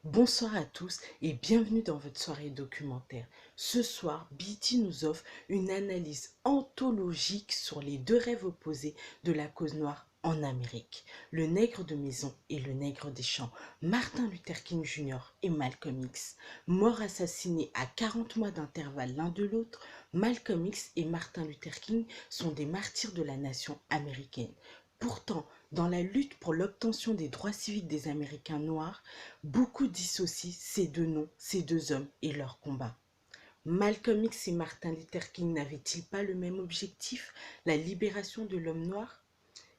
Bonsoir à tous et bienvenue dans votre soirée documentaire. Ce soir, BET nous offre une analyse anthologique sur les deux rêves opposés de la cause noire en Amérique. Le nègre de maison et le nègre des champs. Martin Luther King Jr. et Malcolm X. Morts assassinés à 40 mois d'intervalle l'un de l'autre, Malcolm X et Martin Luther King sont des martyrs de la nation américaine. Pourtant, dans la lutte pour l'obtention des droits civiques des Américains noirs, beaucoup dissocient ces deux noms, ces deux hommes et leur combat. Malcolm X et Martin Luther King n'avaient-ils pas le même objectif, la libération de l'homme noir?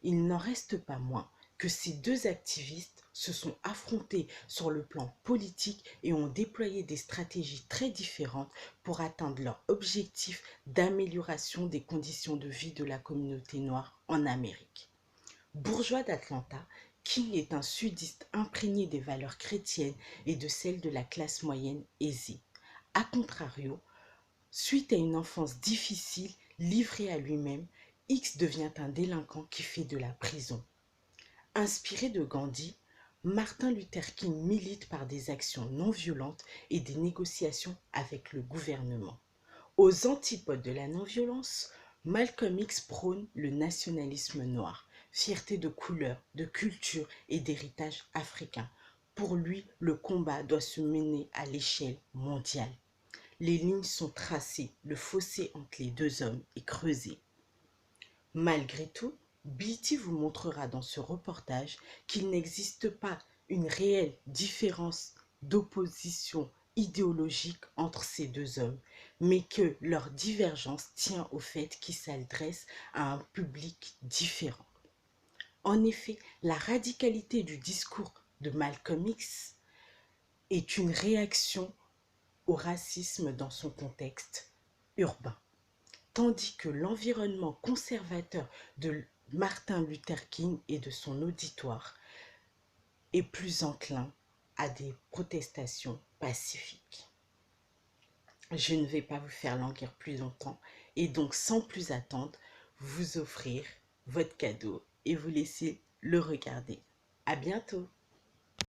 Il n'en reste pas moins que ces deux activistes se sont affrontés sur le plan politique et ont déployé des stratégies très différentes pour atteindre leur objectif d'amélioration des conditions de vie de la communauté noire en Amérique. Bourgeois d'Atlanta, King est un sudiste imprégné des valeurs chrétiennes et de celles de la classe moyenne aisée. A contrario, suite à une enfance difficile, livré à lui-même, X devient un délinquant qui fait de la prison. Inspiré de Gandhi, Martin Luther King milite par des actions non violentes et des négociations avec le gouvernement. Aux antipodes de la non-violence, Malcolm X prône le nationalisme noir, fierté de couleur, de culture et d'héritage africain. Pour lui, le combat doit se mener à l'échelle mondiale. Les lignes sont tracées, le fossé entre les deux hommes est creusé. Malgré tout, BET vous montrera dans ce reportage qu'il n'existe pas une réelle différence d'opposition idéologique entre ces deux hommes, mais que leur divergence tient au fait qu'ils s'adressent à un public différent. En effet, la radicalité du discours de Malcolm X est une réaction au racisme dans son contexte urbain, tandis que l'environnement conservateur de Martin Luther King et de son auditoire est plus enclin à des protestations pacifiques. Je ne vais pas vous faire languir plus longtemps et donc sans plus attendre, vous offrir votre cadeau et vous laisser le regarder. À bientôt!